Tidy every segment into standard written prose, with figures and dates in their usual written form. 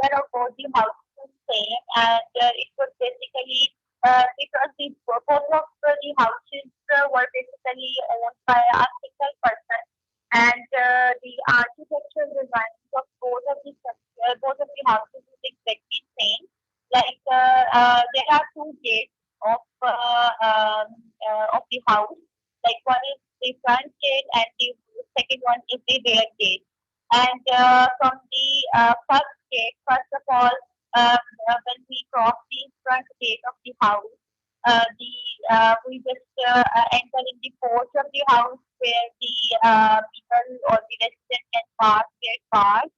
structure of both the houses is same, and it was basically because both of the houses were basically owned by a single person, and the architectural designs of both of the houses is exactly same. Like there are two gates of the house. Like one is the front gate and the second one is the rear gate. And from the first gate, first of all, when we cross the front gate of the house, the we just enter in the porch of the house where the people or the residents can park their cars,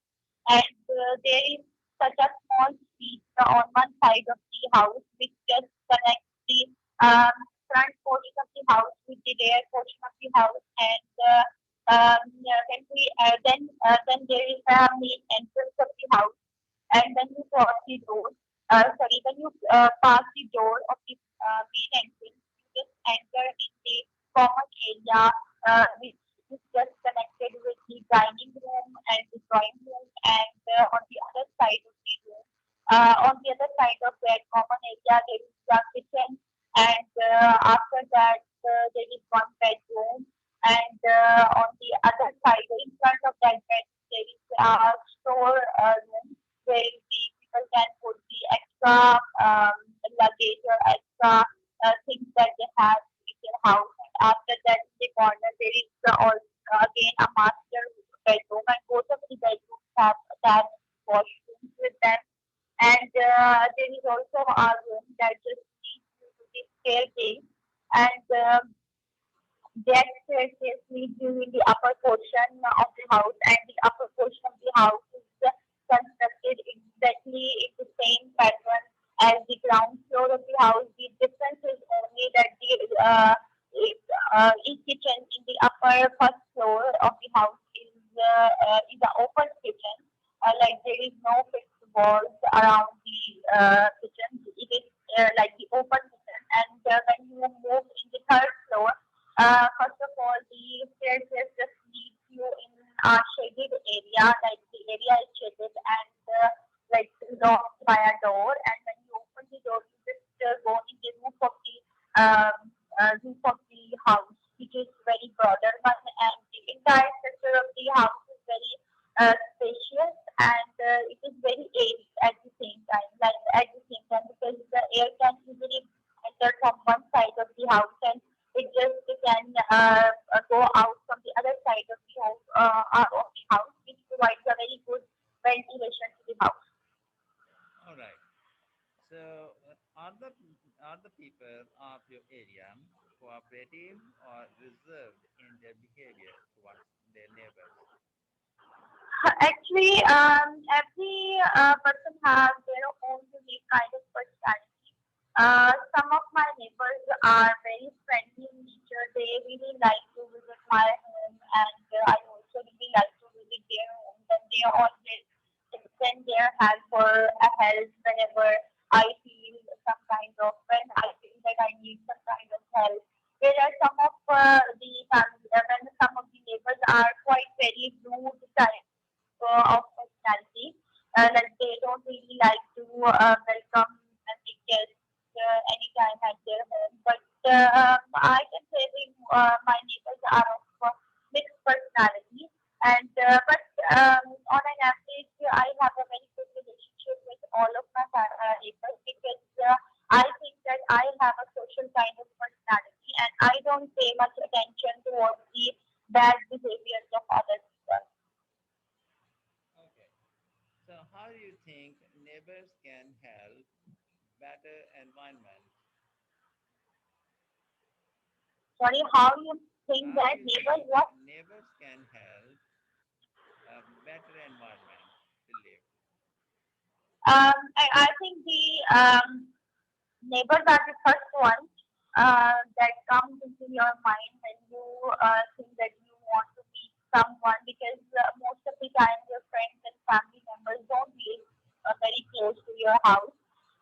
and there is such a small street on one side of the house which just connects the um, front portion of the house with the rear portion of the house, and yeah, then there is a main entrance of the house, and when you cross the door, when you pass the door of the main entrance, you just enter in the common area, which is just connected with the dining room and the drawing room, and on the other side of the room, on the other side of that common area, there is the kitchen, and after that, there is one bedroom, and on the other side, in front of that bed, there is a store room where the people can put the extra luggage or extra things that they have in their house. And after that, in the corner, there is again a master bedroom, and both of the bedrooms have attached washrooms with them. And there is also a room that just leads you to the staircase, and that staircase leads you in the upper portion of the house, and the upper portion of the house is constructed exactly in the same pattern as the ground floor of the house. The difference is only that each kitchen in the upper first floor of the house is an open kitchen. Like there is no fixed walls around the kitchen. It is like the open kitchen, and when you move in the third floor, first of all, the staircase just leads you in a shaded area, like the area is shaded and like locked by a door. And when you open the door, you just go in the um, roof of the house, which is very broader one, and the entire structure of the house is very spacious, and it is very airy at the same time. Like at the same time, because the air can easily enter from one side of the house, and it just can go out from the other side of the house, which provides a very good ventilation to the house. All right. So, are the people of your area cooperative or reserved in their behavior towards their neighbors? Actually, every person has their own unique kind of personality. Some of my neighbors are very friendly in nature. They really like to visit my home, and I also really like to visit their homes. And they always extend their hand for a help whenever I feel some kind of when I feel that I need some kind of help. Whereas some of the family, when some of the neighbors are quite very rude type of personality. Like they don't really like to welcome the guests anytime at their home. But I can say my neighbors are of mixed personality. And but on an average, I have a very good relationship with all of my neighbors, because I think that I have a social kind of personality, and I don't pay much attention towards the bad behaviors of other people. Okay. So, how do you think neighbors can help better environment? Sorry, how you think How do that you neighbors think what? neighbors can help a better environment to live? I think the neighbors are the first ones that comes into your mind when you think that you want to meet someone, because most of the time your friends and family members don't live very close to your house.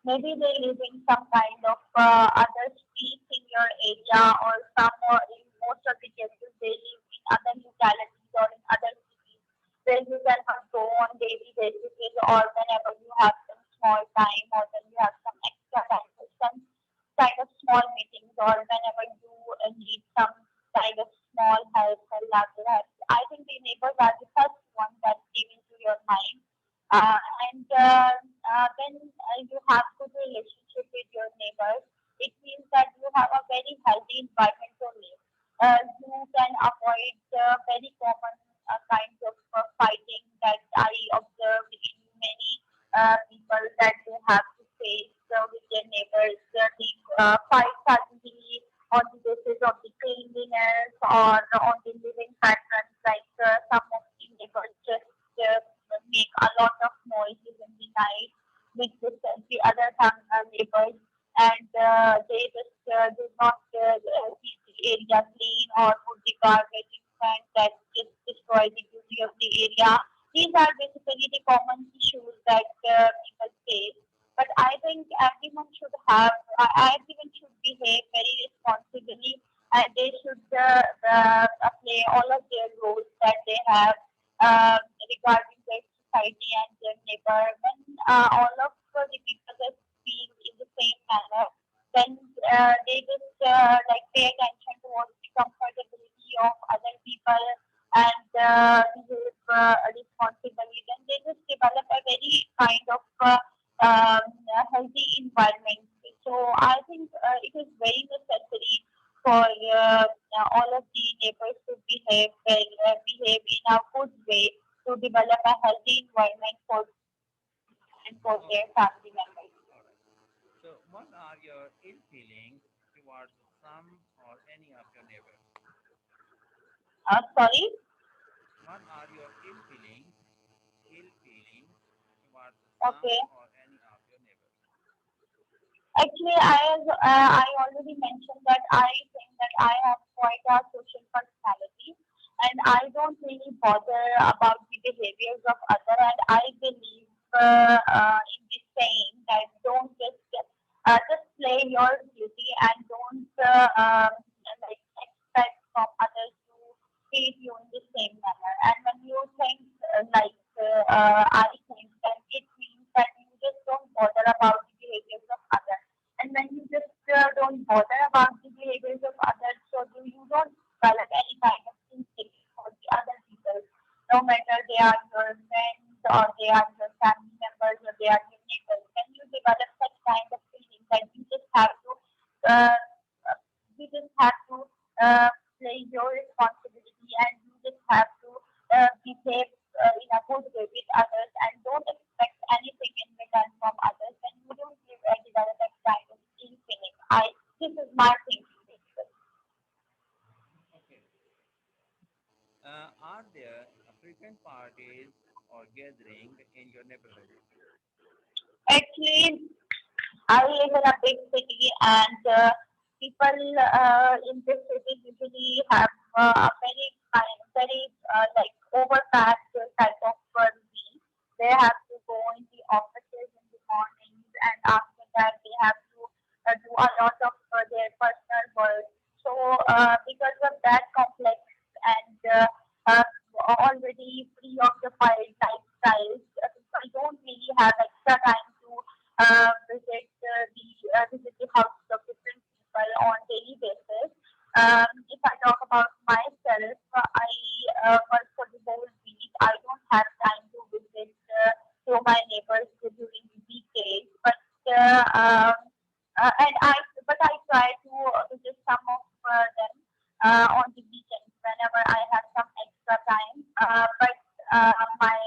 Maybe they live in some kind of other streets in your area, or some in most of the cases they live in other localities or in other cities where you cannot go on daily basis or whenever you small time or when you have some extra time for some kind of small meetings or whenever you need some kind of small help or larger help. I think the neighbors are the first one that came into your mind. Uh, and when you have good relationship with your neighbors, it means that you have a very healthy environment to live. You can avoid very common kinds of fighting that I observe in many people that they have to face with their neighbors. The fights are usually on the basis of the cleanliness or on the living patterns, like some of the neighbors just make a lot of noises in the night, which disturbs the other neighbors, and they just do not keep the area clean or put the garbage in front that just destroy the beauty of the area. These are basically the common issues that people face. But I think everyone should have, everyone should behave very responsibly, and they should play all of their roles that they have regarding their society and their neighbor. When all of the people just speak in the same manner, then they just like pay attention towards the comfortability of other people and behave responsibly. Then they just develop a very kind of healthy environment. So I think it is very necessary for all of the neighbors to behave in a good way to develop a healthy environment for and for their Okay. family members. All right. So, what are your ill feelings towards some or any of your neighbors? Sorry. What are your ill feelings towards some Okay. or any of your neighbors? Actually, I already mentioned that I think that I have quite a social personality, and I don't really bother about the behaviors of other. And I believe in this saying that don't just play your duty and don't like expect from others to treat you in the same manner. And when you think I think that it means that you just don't bother about the behaviors of others. And when you just don't bother about the behaviors of others, so you don't develop any kind of instinct for the other people, no matter they are your friends or they are your family members or they are your neighbors. When you develop such kind of feeling that uh, you just have to play your responsibility and you just have to behave in a good way with others and don't expect anything in return from others, and you don't develop that kind of ill feeling. This is my thinking basically. Okay. Are there frequent parties or gathering in your neighborhood? Actually, I live in a big city, and people in this city usually have a very like overpacked type of routine. They have to go in the offices in the mornings, and after that they have to do a lot of their personal work. So because of that complex and uh, already preoccupied lifestyles, people don't really have extra time to visit the houses of different people on daily basis. If I talk about myself, I work for the whole week. I don't have time to visit to my neighbors during the weekdays, uh, um, and I try to visit some of them on the weekends whenever I have some extra time. But my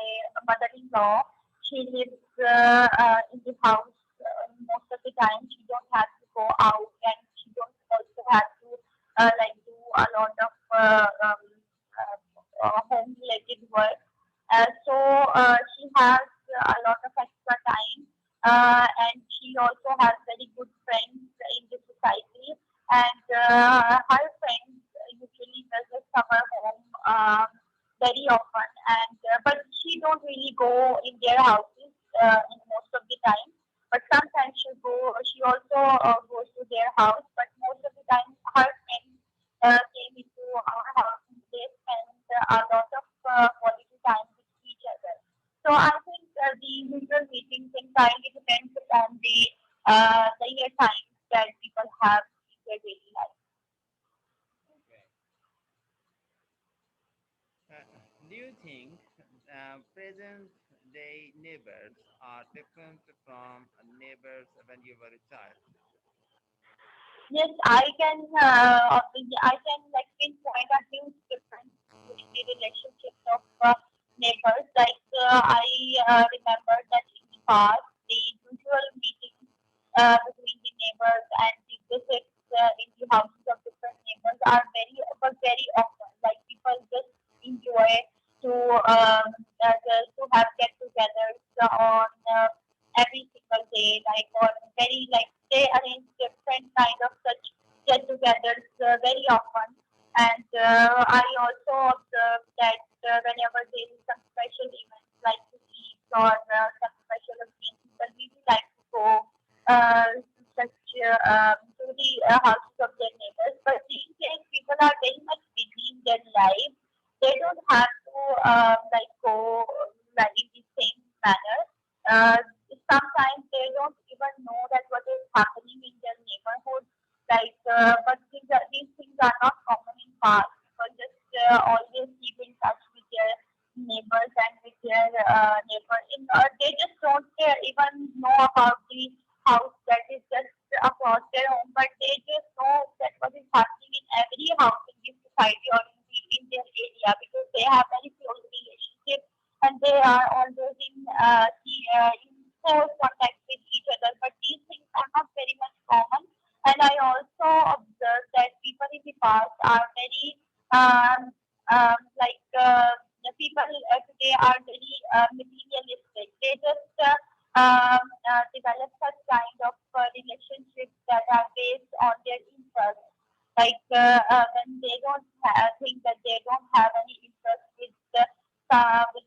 mother-in-law, she lives in the house most of the time. She don't have to go out, and she don't also have to like do a lot of home related work. So she has a lot of extra time, and she also has very good friends in the society. And her friends usually visit summer home very often, and but she don't really go in their houses in most of the time. But sometimes she also goes to their house. But most of the time, her friends came into our house and they spend a lot of quality time with each other. So I think the usual meetings entirely depend the year times that people have in their daily life. Okay. Uh, do you think present day neighbors are different from neighbors when you were a child? Yes, I can like pinpoint a huge difference in the relationships of neighbors. Like I remember that in the past, the usual meetings between the neighbors and the visits in the houses of different neighbors are very often. Like people just enjoy to to have get-togethers on every single day. Like on very like they arrange different kind of such get-togethers very often. And I also observed that whenever there is some special events like to eat or some special occasion, people really like to go to the houses of their neighbors. But these days, people are very much busy in their life. They don't have to like go like in the same manner. Uh, Sometimes they don't even know that what is happening in their neighborhood. Like, but these things are not common in past. People just always keep in touch with their neighbors and with their neighbor. They just don't even know about the house that is just across their home, but they just know that what is happening in every house in this society or in their area because they have very close relationship and they are always in close contact with each other. But these things are not very much common. And I also observed that people in the past are very um, like the people today are very materialistic. They just develop such kind of relationships that are based on their interests. Like when they don't think that they don't have any interest with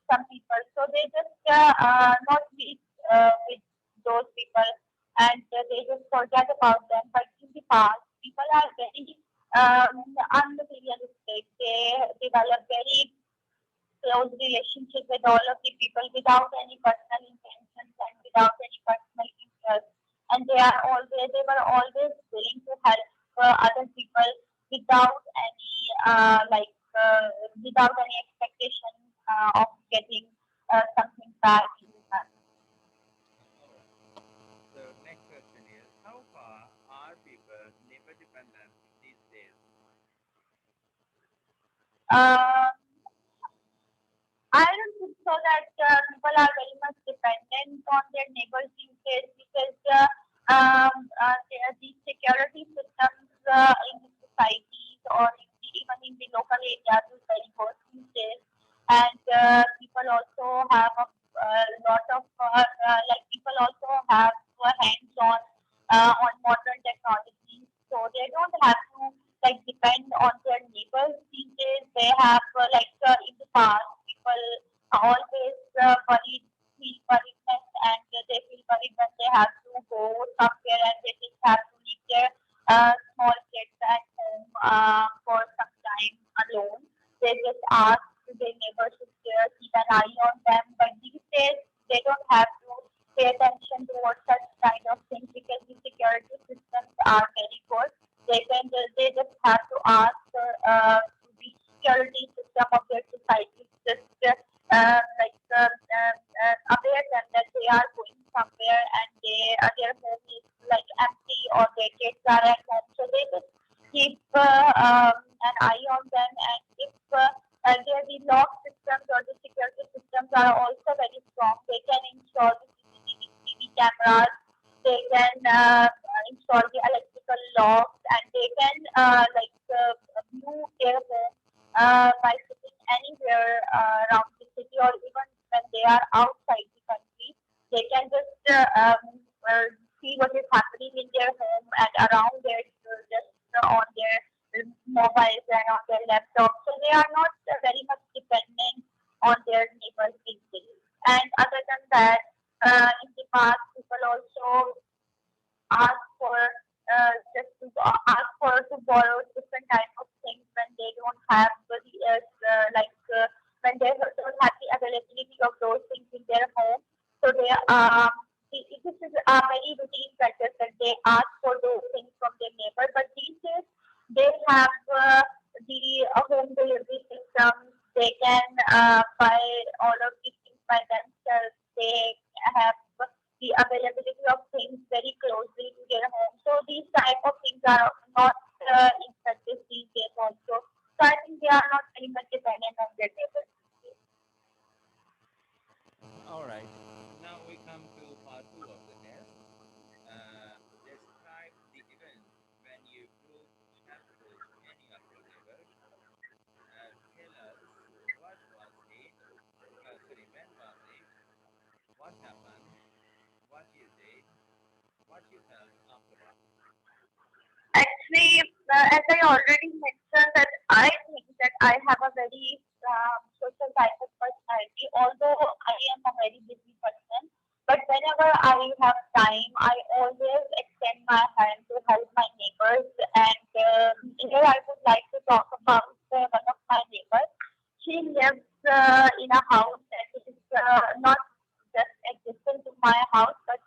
some people, so they just not meet with those people and they just forget about them. But in the past, people are very unmaterialistic. They develop very close relationship with all of the people without any personal intentions and without any personal interest. And they were always willing to help other people without any without any expectation of getting something back in return. All right. So next question is, how far are people neighbor dependent these days? Um, I don't think so that people are very much dependent on their neighbors these days because the security systems in the societies or even in the local areas is very good these days. And people also have a lot of like people also have hands on modern technology, so they don't have to like depend on their neighbors these days. They have in the past people always feel worriedness and they feel worried when they have to go somewhere and they just have to leave their small kids at home for some time alone. They just ask their neighbors to keep an eye on them. But these days they don't have to pay attention towards such kind of things because the security systems are very good. They just have to ask to the security system of their society just aware them that they are going somewhere and their home is like empty or their kids are at home, so they just keep an eye on them. And if the lock systems or the security systems are also very strong, they can install the CCTV cameras, they can install the electrical locks, and they can view their home by sitting anywhere around the city or even when they are outside the country. They can just see what is happening in their home and around their just on their mobiles and on their laptops. So they are not very much dependent on their neighbors these days. And other than that, in the past, people also ask for ask for to borrow different type of things when they don't have when they don't have the availability of those things in their home. So they this is a very routine practice that they ask for those things from their neighbor. But these days they have the home delivery systems. They can buy all of these things by themselves. They have the availability of things very closely to their home. So these type of things are not in practice these days also. So I think they are not very much dependent on their neighbors. All right. Now we come to part two of the test. Describe the event when you proved helpful to any of your neighbors. Tell us what was it? Sorry, when was it? What happened? What you did? What you felt afterwards? Actually, as I already mentioned, that I think that I have a very social type of personality. Although I am a very busy person, but whenever I have time, I always extend my hand to help my neighbors. And here I would like to talk about one of my neighbors. She lives in a house that is not just adjacent to my house, but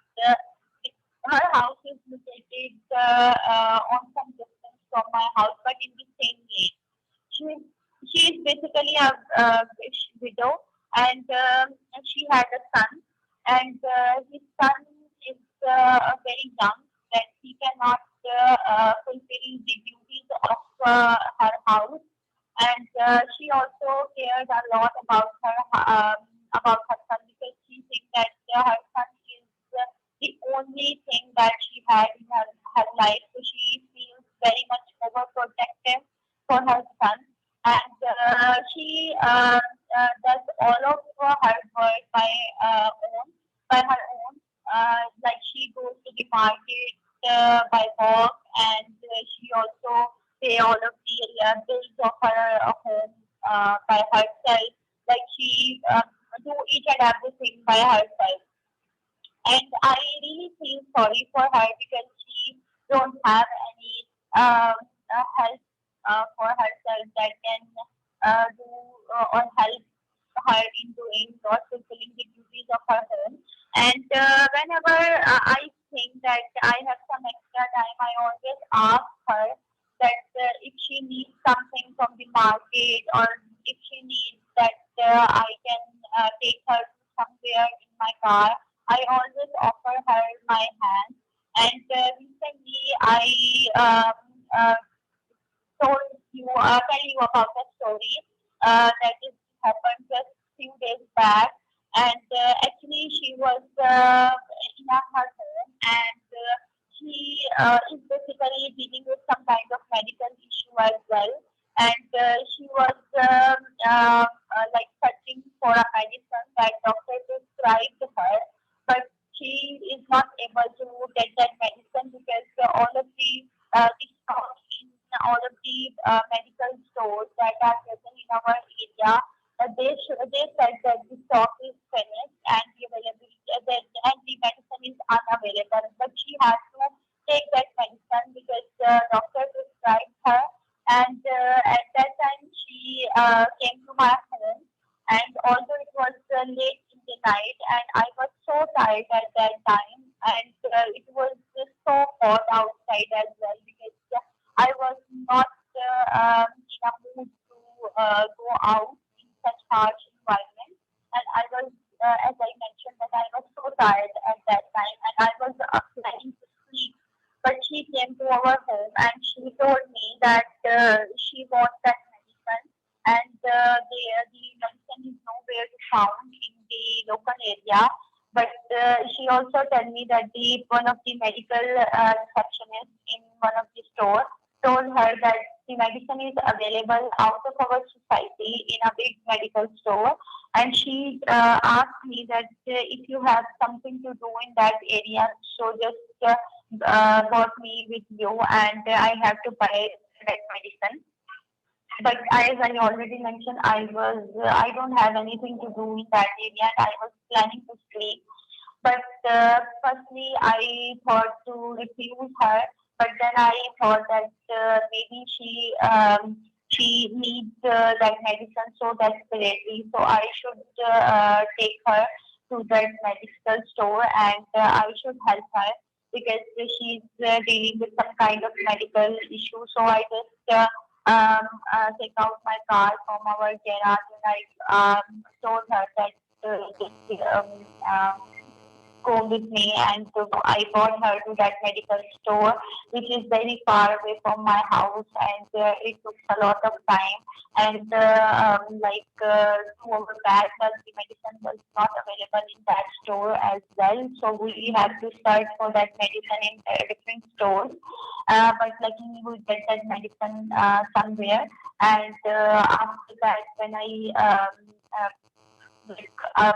it, her house is located on some distance from my house, but in the same lane. She she is basically a widow, and she had a son, and his son is very young that he cannot fulfill the duties of her house, and she also cares a lot about her son because she thinks that her son is the only thing that she had in her life. So she feels very much overprotective for her son, and she does all of her work by her own. Like she goes to the market by walk, and she also pay all of the bills of her home by herself. Like she do each and everything by herself, and I really feel sorry for her because she don't have any help for herself that can do or help her in doing or fulfilling the duties of her home. And whenever I think that I have some extra time, I always ask her that if she needs something from the market or if she needs that I can take her to somewhere in my car. I always offer her my hand. And recently, I um, uh, told you tell you about a story that is happened just few days back. And actually, she was in her home, and she is basically dealing with some kind of medical issue as well. And she was like searching for a medicine that doctor prescribed her, but she is not able to get that medicine because all of the stock in all of the medical stores that are present in our area, they said that the stock is finished and the availability and the medicine is unavailable. But she has to take that medicine because the doctor prescribed her. And at that time, she came to my home. And although it was late in the night, and I was so tired at that time, and it was just so hot outside as well because I was not in a mood to go out in such harsh environment. And I was, as I mentioned, that I was so tired at that time, and I was planning to sleep. But she came to our home and she told me that she wants that medicine, and the medicine is nowhere to found in the local area. But she also told me that the one of the medical receptionist in one of the store told her that the medicine is available out of our society in a big medical store. And she asked me that if you have something to do in that area, so just got me with you, and I have to buy that medicine. But as I already mentioned, I don't have anything to do in that area, and I was planning to sleep. But firstly, I thought to refuse her, but then I thought that maybe she needs that medicine so desperately, so I should take her. to that medical store, and I should help her because she's dealing with some kind of medical issue. So I just take out my car from our garage, and I told her that just go with me, and so I brought her to that medical store, which is very far away from my house, and it took a lot of time. And to our bad luck, the medicine was not available in that store as well, so we had to search for that medicine in different stores. But luckily, we get that medicine somewhere, and after that, when I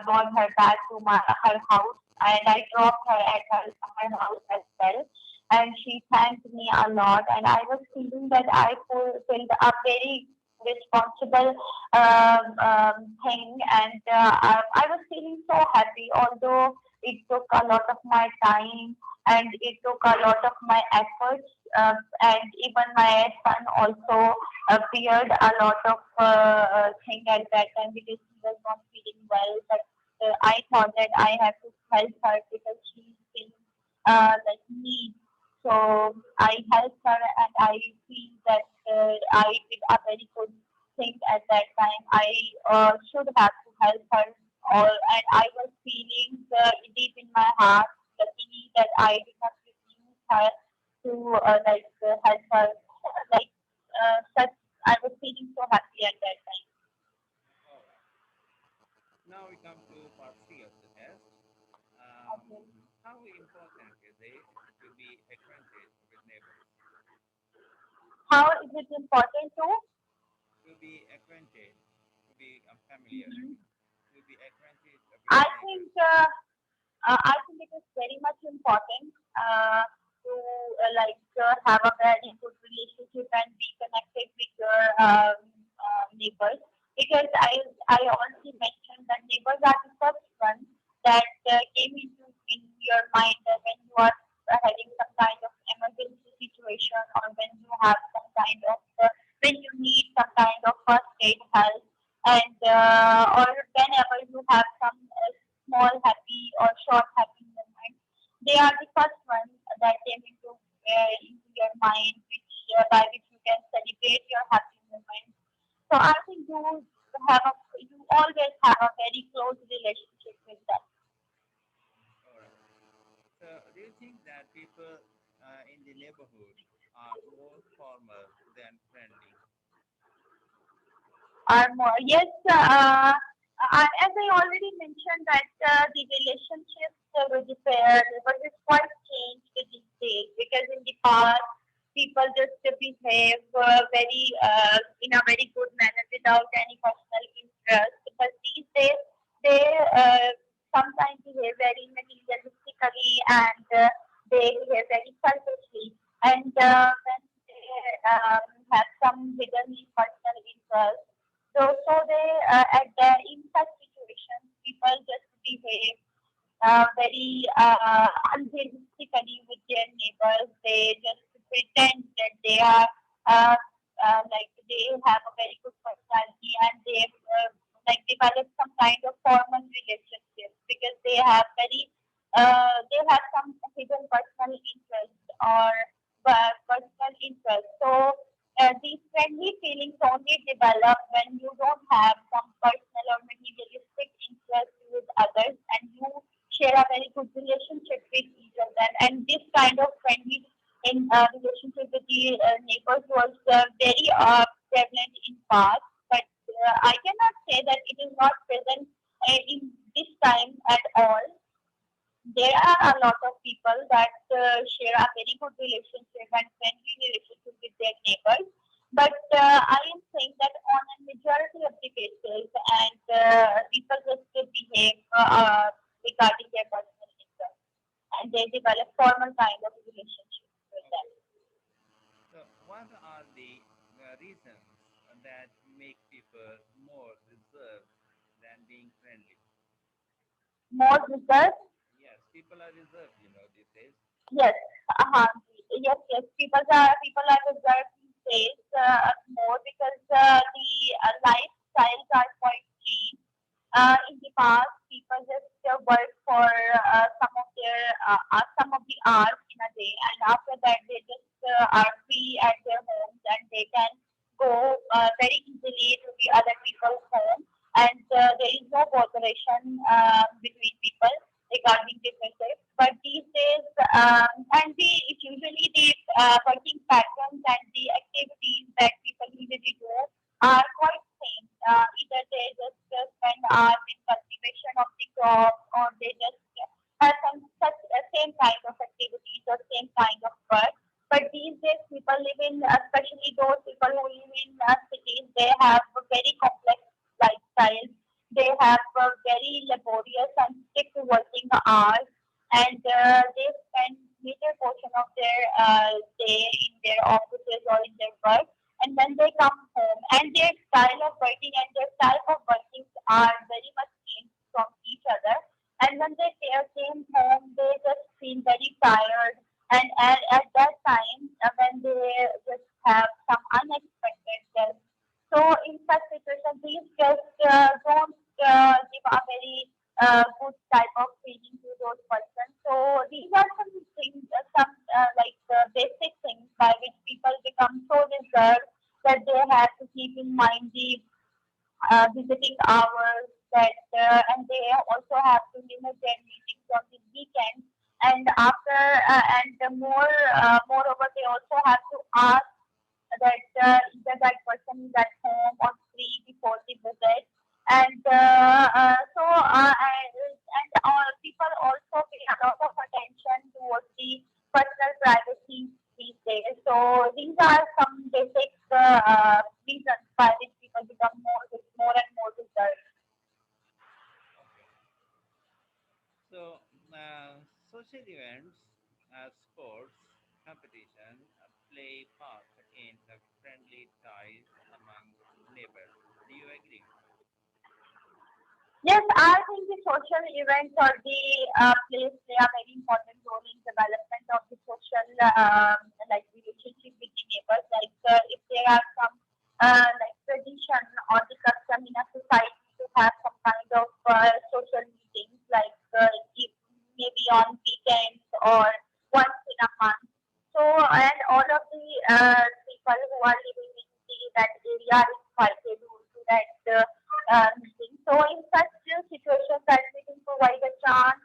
brought her back to her house, and I dropped her at her house as well. And she thanked me a lot, and I was feeling that I fulfilled a very responsible thing, and I was feeling so happy. Although it took a lot of my time and it took a lot of my efforts, and even my son also feared a lot of thing at that time because he was not feeling well. But I thought that I have to help her because she's feeling like me. So I helped her, and I feel that I did a very good thing at that time. I should have to help her, and I was feeling deep in my heart, luckily that I did not refuse her to help her. Like such, I was feeling so happy at that time. All right. Now we come to part C of the test. Okay. How important is it to be acquainted with neighbors? How is it important to? To be acquainted, to be familiar, I Mhm. mean, to be acquainted with I neighbors. think I think it is very much important to have a very good relationship and be connected with your neighbors, because I already mentioned that neighbors are the first ones that came into in your mind when you are having some kind of emergency situation, or when you have some kind of when you need some kind of first aid help, and or whenever you have some small happy or short happy moments. They are the first ones that came into your mind, which by which you can celebrate your happy moments. So I think you always have a very close relationship with them. All right. So, do you think that people in the neighborhood are more formal than friendly? Are more. Yes, as I already mentioned that the relationships with the neighbors is quite changed these days, because in the past people just behave very in a very good manner without any personal interest. But these days they sometimes behave very materialistically, and they behave very selfishly. And when they have some hidden personal interest, in such situations, people just behave very unrealistically with their neighbors. They just pretend that they are they have a very good personality, and they develop some kind of formal relationship because they have some hidden personal interest or personal interest. So these friendly feelings only develop when you don't have some personal or materialistic interest with others, and you share a very good relationship with each of them. And this kind of friendly in relationship with the neighbors was very prevalent in past, but I cannot say that it is not present in this time at all. There are a lot of people that share a very good relationship and friendly relationship with their neighbors. But I am saying that on a majority of the cases, and people just behave regarding their personal interest, and they develop formal kind of relationship with them. Okay. So, what are the reasons that make people more reserved than being friendly? More reserved. Yes, people are reserved, these days. Yes, uh-huh. Yes. People are reserved these days more because the lifestyles are quite changed. in the past, people just work for some of the hours in a day, and after that they just are free at their homes and they can go very easily to the other people's home, and there is no botheration between people regarding differences. But these days, it usually the working patterns and the activities that people usually do are quite same. Either they just spend hours in cultivation of the crop, or they just have some such same kind of activities or same kind of work. But these days, people live in, especially those people who live in cities, they have a very complex lifestyles. They have very laborious and strict working hours, and they spend major portion of their day in their offices or in their work, and then they come home, and their style of working and their type of workings are very much changed from each other. And when came home, they just feel very tired. And at that time, when they just have some unexpected guests, so in such situations, these guests don't give a very good type of feeling to those persons. So these are some things, basic things by which people become so reserved that they have to keep in mind the visiting hours, and they also have to limit their meetings on the weekends. And moreover, they also have to ask that either that person is at home or free before the visit. And people also pay a lot of attention towards the personal privacy these days. So these are some basic reasons by which people become more and more reserved. Okay. So, social events, sports, competition play part in the friendly ties among neighbors. Do you agree? Yes, I think the social events or the play a very important role in development of the social relationship with the neighbors. Like if there are some tradition or the custom in a society to have some kind of social meetings, like maybe on weekends or once in a month. So and all of the people who are living in that area are invited to that. Meeting. So in such situations, that meeting provide a chance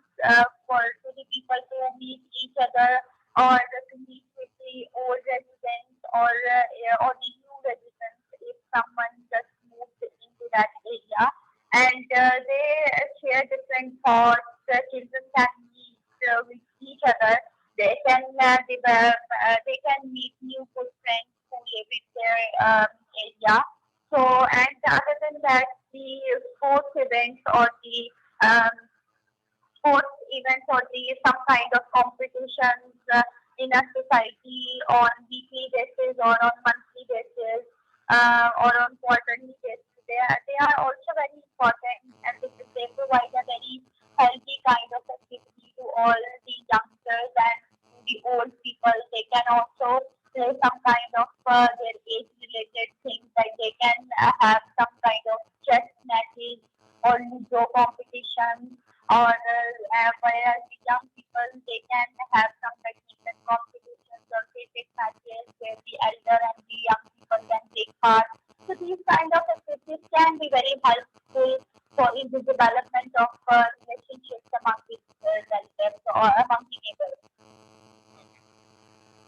for to the people to meet each other, or to meet with the old residents, or the new residents if someone just moved into that area, and they share different thoughts. The children can meet with each other. They can they can meet new good friends who live in their area. So, and other than that, the sports events or the um, sports events or the some kind of competitions in a society on weekly basis or on monthly basis or on quarterly basis. They are also very important, and they provide a very healthy kind of activity to all the youngsters and to the old people. They can also play some kind of their age related things, like they can have some kind of chess matches or ludo competitions, or whereas the young people, they can have some badminton competitions or cricket matches where the elder and the young people can take part. So these kind of activities can be very helpful for in the development of relationships among the relatives or among the neighbors. Okay.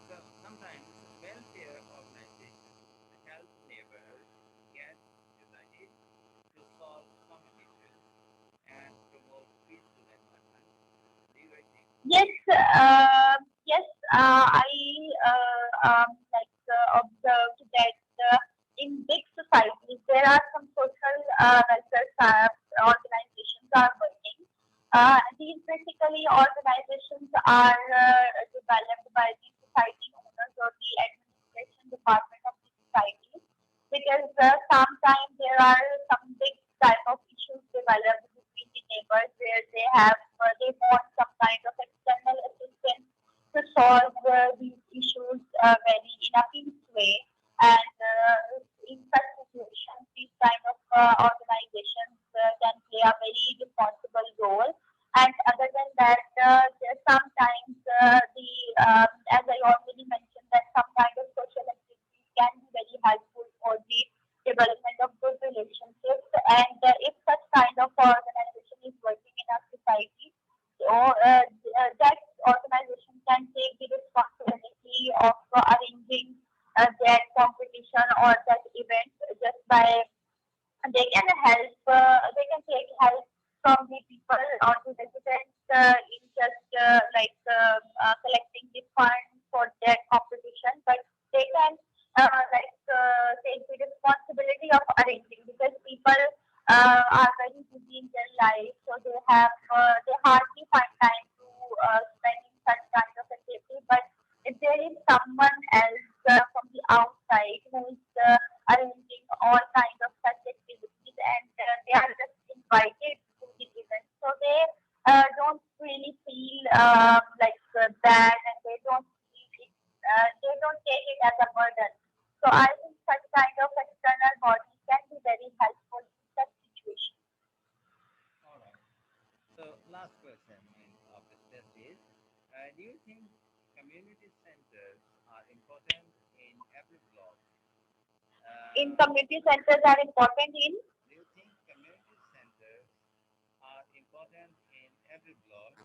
So sometimes welfare organizations help neighbors get united to solve common issues and promote peaceful environment. Do you agree? Yes, yes, I observed that in big societies there are some social welfare organizations are working. These basically organizations are developed by the society owners or the administration department of the society, because sometimes there are some big type of issues developed between the neighbors where they want some kind of external assistance to solve these issues very in a peace way. And in such situations, these kind of organizations can play a sometimes as I already mentioned, that some kind of social activities can be very helpful for the development of good relationships. And if such kind of organization is working in our society, so that organization can take the responsibility of arranging that competition or that event just by they can help, they can take help from the people or the residents in just collecting the funds for their competition, but they can take the responsibility of arranging because people are very busy in their life, so they hardly find time to spend in such kind of activity. But if there is someone else from the outside who is arranging all kinds of such activities and they are just invited to the event. So they don't really feel bad and they don't take it as a burden. So I think such kind of external body can be very helpful in such situations. All right. So last question of this test is, do you think community centers are important in every block? In Uh, community centers are important in. do you think community centers are important in every block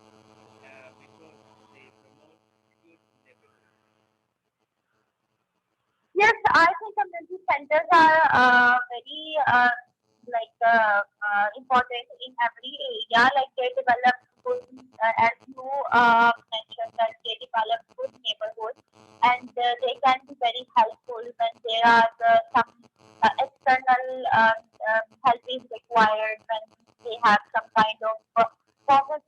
because they promote good neighborhood? Yes, I think community centers are very important in every area. Like they develop good, as you mentioned, that they develop good neighborhoods, and they can be very helpful when there are some external help is required when they have some kind of common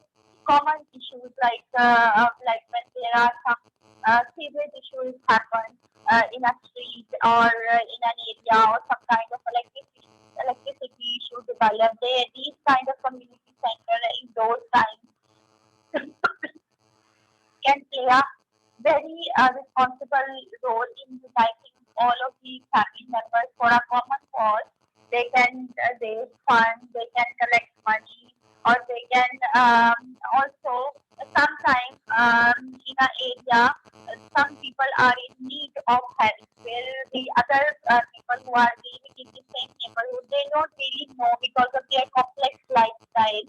common issues like when there are some serious issues happen in a street or in an area or some kind of electricity issue develop. These kind of community center in those times can play a very responsible role in uniting all of the family members for a common cause. They can raise funds, they can collect money, or they can also sometimes in an area some people are in need of help where the other people who are living in the same neighborhood they don't really know because of their complex lifestyle.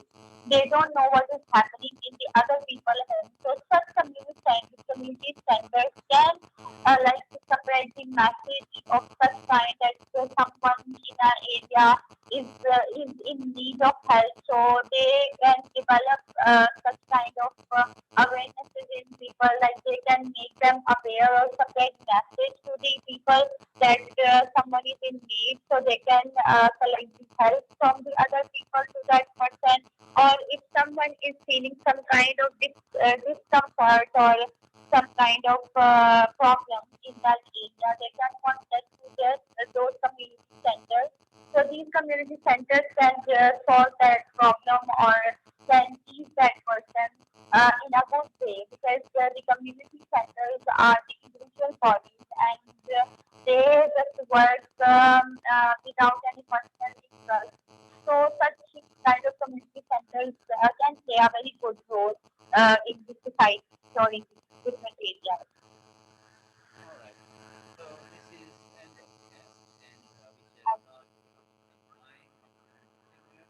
They don't know what is happening in the other people's home. So such community centers can spread the message of such kind that someone in an area is in need of help. So they can develop such kind of awarenesses in people, like they can make them aware or spread message to the people that someone is in need, so they can collect the help from the other people to that person. Or if someone is feeling some kind of discomfort or some kind of problem in that area, they can contact to those community centers. So these community centers can solve that problem or can ease that person in a good way because the community centers are the individual bodies and they just work without any personal interest. So such kind of community centers can play a very good role in the society or in different areas. All right. So this is end of the test, and we shared a lot of time. The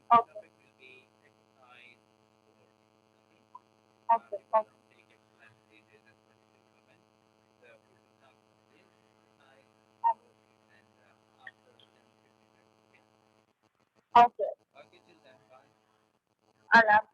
Okay, topic will be exercise 4. Okay. okay, We're okay, gonna take exercise 3. There's a specific moment. So we will now complete exercise 4, and after 10 to 15 minutes. Okay. okay. Okay. Till then. Bye. Allah